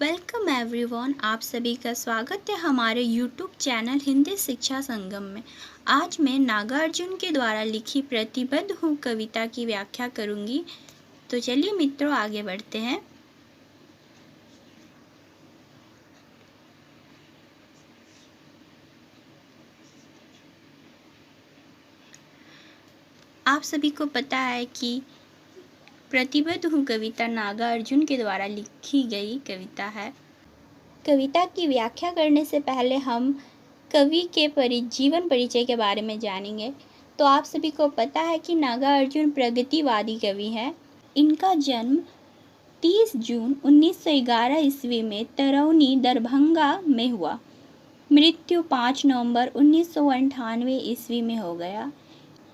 Welcome everyone, आप सभी का स्वागत है हमारे यूट्यूब चैनल हिंदी शिक्षा संगम में। आज मैं नागार्जुन के द्वारा लिखी प्रतिबद्ध हूँ कविता की व्याख्या करूँगी। तो चलिए मित्रों, आगे बढ़ते हैं। आप सभी को पता है कि प्रतिबद्ध हूँ कविता नागार्जुन के द्वारा लिखी गई कविता है। कविता की व्याख्या करने से पहले हम कवि के जीवन परिचय के बारे में जानेंगे। तो आप सभी को पता है कि नागार्जुन प्रगतिवादी कवि हैं। इनका जन्म 30 जून 1911 ईस्वी में तरौनी दरभंगा में हुआ। मृत्यु 5 नवंबर 1998 ईस्वी में हो गया।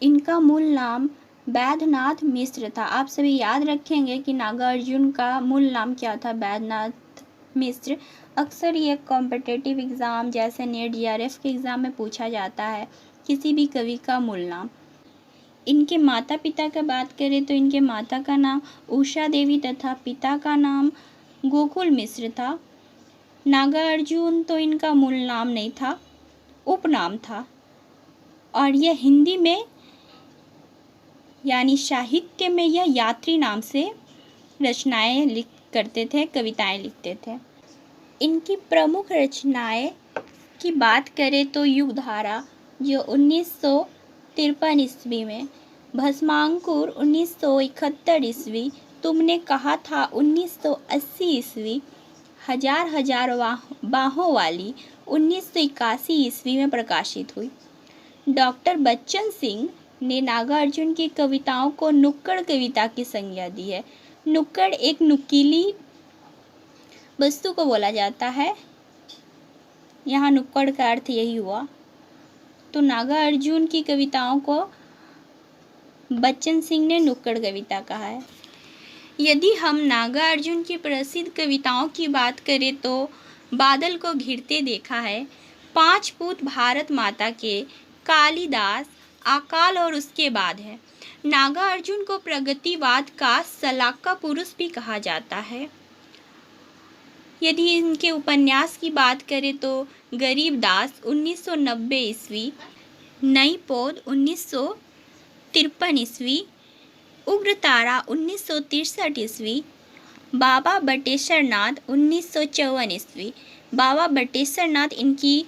इनका मूल नाम बैद्यनाथ मिश्र था। आप सभी याद रखेंगे कि नागार्जुन का मूल नाम क्या था, बैद्यनाथ मिश्र। अक्सर ये कॉम्पिटिटिव एग्ज़ाम जैसे नेट जीआरएफ के एग्ज़ाम में पूछा जाता है किसी भी कवि का मूल नाम। इनके माता पिता का बात करें तो इनके माता का नाम उषा देवी तथा पिता का नाम गोकुल मिश्र था। नागार्जुन तो इनका मूल नाम नहीं था, उपनाम था। और यह हिंदी में यानी साहित्य में यह यात्री नाम से रचनाएं करते थे, कविताएं लिखते थे। इनकी प्रमुख रचनाएं की बात करें तो युगधारा जो 1953 ईस्वी में, भस्मांकुर 1971 ईस्वी, तुमने कहा था 1980 ईस्वी, हजार बाहों वाली 1981 ईस्वी में प्रकाशित हुई। डॉक्टर बच्चन सिंह ने नागार्जुन की कविताओं को नुक्कड़ कविता की संज्ञा दी है। नुक्कड़ एक नुकीली वस्तु को बोला जाता है। यहाँ नुक्कड़ का अर्थ यही हुआ। तो नागार्जुन की कविताओं को बच्चन सिंह ने नुक्कड़ कविता कहा है। यदि हम नागार्जुन की प्रसिद्ध कविताओं की बात करें तो बादल को घिरते देखा है, 5 पूत भारत माता के, कालिदास, अकाल और उसके बाद है। नागार्जुन को प्रगतिवाद का सलाका पुरुष भी कहा जाता है। यदि इनके उपन्यास की बात करें तो गरीबदास 1990 ईस्वी, नई पौध 1953 ईस्वी, उग्रतारा 1963 ईस्वी, बाबा बटेश्वर नाथ 1954 ईस्वी। बाबा बटेश्वर नाथ इनकी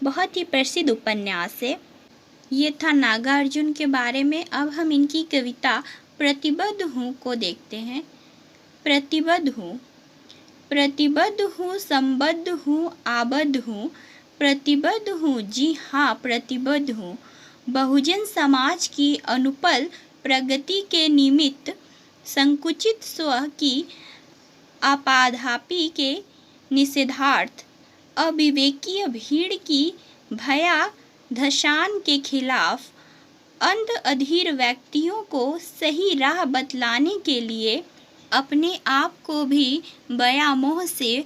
बहुत ही प्रसिद्ध उपन्यास है। ये था नागार्जुन के बारे में। अब हम इनकी कविता प्रतिबद्ध हूँ को देखते हैं। प्रतिबद्ध हूँ, प्रतिबद्ध हूँ, संबद्ध हूँ, आबद्ध हूँ, प्रतिबद्ध हूँ, जी हाँ प्रतिबद्ध हूँ, बहुजन समाज की अनुपल प्रगति के निमित्त, संकुचित स्व की आपाधापी के निषेधार्थ, अविवेकीय भीड़ की भया धसान के खिलाफ, अंध अधीर व्यक्तियों को सही राह बतलाने के लिए, अपने आप को भी बयामोह से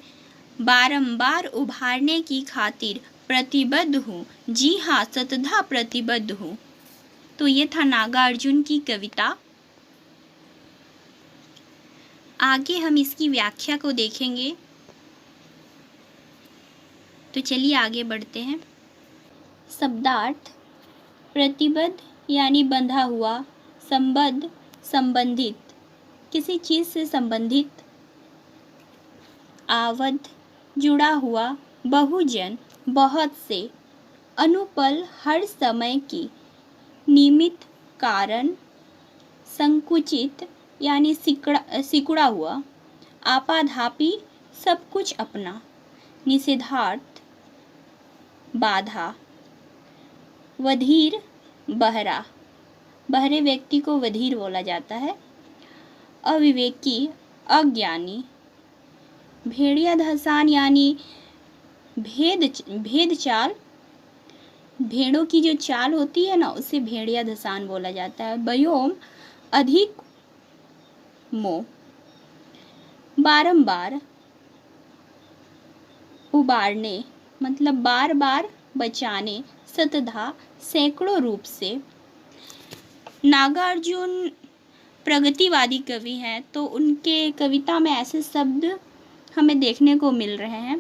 बारंबार उभारने की खातिर प्रतिबद्ध हूँ। जी हाँ, सतधा प्रतिबद्ध हूँ। तो ये था नागार्जुन की कविता। आगे हम इसकी व्याख्या को देखेंगे। तो चलिए आगे बढ़ते हैं। शब्दार्थ: प्रतिबद्ध यानी बंधा हुआ, संबद्ध संबंधित, किसी चीज़ से संबंधित, आबद्ध जुड़ा हुआ, बहुजन बहुत से, अनुपल हर समय की, निमित्त कारण, संकुचित यानी सिकुड़ा हुआ, आपाधापी सब कुछ अपना, निषेधार्थ बाधा, वधीर बहरा, बहरे व्यक्ति को वधीर बोला जाता है, अविवेकी अज्ञानी, भेड़िया धसान यानी भेद चाल, भेड़ों की जो चाल होती है ना उसे भेड़िया धसान बोला जाता है। व्योम अधिक मोह, बारंबार, उबारने मतलब बार बार बचाने, शतधा सैकड़ों रूप से। नागार्जुन प्रगतिवादी कवि हैं तो उनके कविता में ऐसे शब्द हमें देखने को मिल रहे हैं।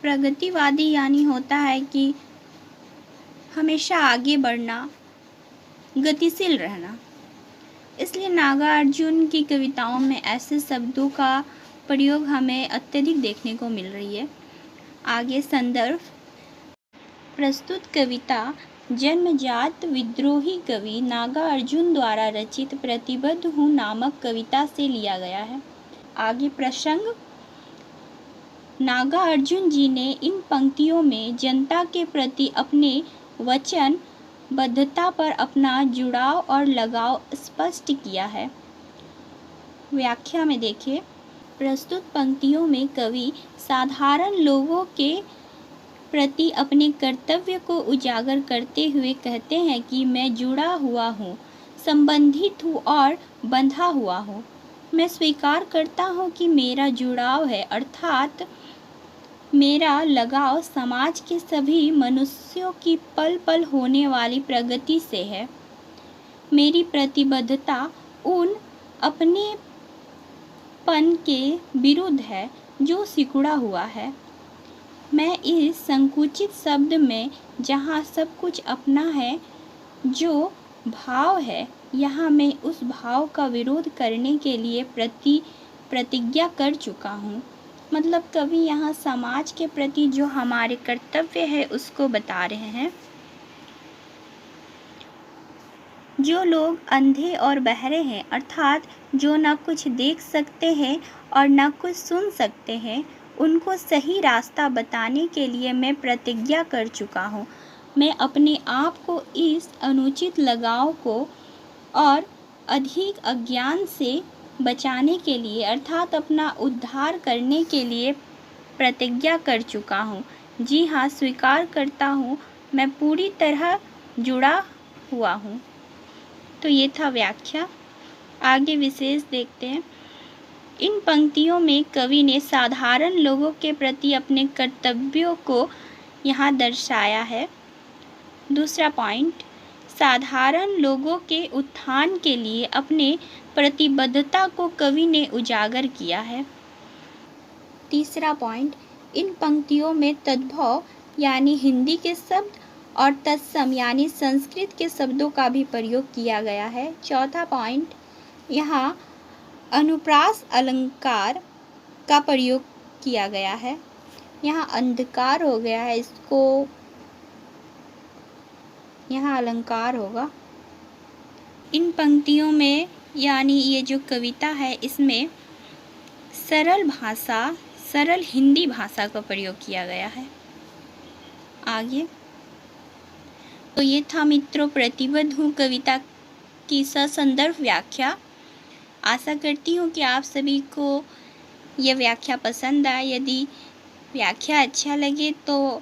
प्रगतिवादी यानी होता है कि हमेशा आगे बढ़ना, गतिशील रहना। इसलिए नागार्जुन की कविताओं में ऐसे शब्दों का प्रयोग हमें अत्यधिक देखने को मिल रही है। आगे संदर्भ। प्रस्तुत कविता जन्मजात विद्रोही कवि नागार्जुन द्वारा रचित प्रतिबद्ध हूँ नामक कविता से लिया गया है। आगे प्रसंग। नागार्जुन जी ने इन पंक्तियों में जनता के प्रति अपने वचनबद्धता पर अपना जुड़ाव और लगाव स्पष्ट किया है। व्याख्या में देखिए, प्रस्तुत पंक्तियों में कवि साधारण लोगों के प्रति अपने कर्तव्य को उजागर करते हुए कहते हैं कि मैं जुड़ा हुआ हूँ, संबंधित हूँ और बंधा हुआ हूँ। मैं स्वीकार करता हूँ कि मेरा जुड़ाव है, अर्थात मेरा लगाव समाज के सभी मनुष्यों की पल पल होने वाली प्रगति से है। मेरी प्रतिबद्धता उन अपनेपन के विरुद्ध है जो सिकुड़ा हुआ है। मैं इस संकुचित शब्द में जहाँ सब कुछ अपना है, जो भाव है, यहाँ मैं उस भाव का विरोध करने के लिए प्रतिज्ञा कर चुका हूँ। मतलब कवि यहाँ समाज के प्रति जो हमारे कर्तव्य है उसको बता रहे हैं। जो लोग अंधे और बहरे हैं, अर्थात जो न कुछ देख सकते हैं और न कुछ सुन सकते हैं, उनको सही रास्ता बताने के लिए मैं प्रतिज्ञा कर चुका हूँ। मैं अपने आप को इस अनुचित लगाव को और अधिक अज्ञान से बचाने के लिए, अर्थात अपना उद्धार करने के लिए प्रतिज्ञा कर चुका हूँ। जी हाँ, स्वीकार करता हूँ, मैं पूरी तरह जुड़ा हुआ हूँ। तो ये था व्याख्या। आगे विशेष देखते हैं। इन पंक्तियों में कवि ने साधारण लोगों के प्रति अपने कर्तव्यों को यहाँ दर्शाया है। दूसरा पॉइंट, साधारण लोगों के उत्थान के लिए अपने प्रतिबद्धता को कवि ने उजागर किया है। तीसरा पॉइंट, इन पंक्तियों में तद्भव यानी हिंदी के शब्द और तत्सम यानी संस्कृत के शब्दों का भी प्रयोग किया गया है। चौथा पॉइंट, यहाँ अनुप्रास अलंकार का प्रयोग किया गया है। यहाँ अंधकार हो गया है, इसको यहाँ अलंकार होगा। इन पंक्तियों में यानी ये जो कविता है इसमें सरल भाषा, सरल हिंदी भाषा का प्रयोग किया गया है। आगे तो ये था मित्रों प्रतिबद्ध हूँ कविता की ससंदर्भ व्याख्या। आशा करती हूँ कि आप सभी को यह व्याख्या पसंद आए। यदि व्याख्या अच्छा लगे तो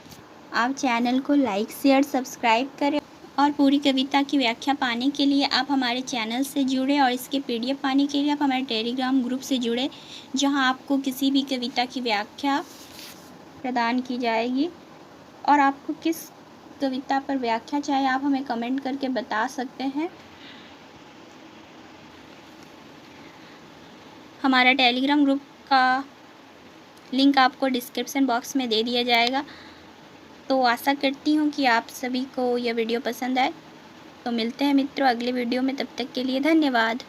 आप चैनल को लाइक, शेयर, सब्सक्राइब करें और पूरी कविता की व्याख्या पाने के लिए आप हमारे चैनल से जुड़े और इसके PDF पाने के लिए आप हमारे टेलीग्राम ग्रुप से जुड़े, जहां आपको किसी भी कविता की व्याख्या प्रदान की जाएगी। और आपको किस कविता पर व्याख्या चाहिए आप हमें कमेंट करके बता सकते हैं। हमारा टेलीग्राम ग्रुप का लिंक आपको डिस्क्रिप्शन बॉक्स में दे दिया जाएगा। तो आशा करती हूँ कि आप सभी को यह वीडियो पसंद आए। तो मिलते हैं मित्रों अगले वीडियो में, तब तक के लिए धन्यवाद।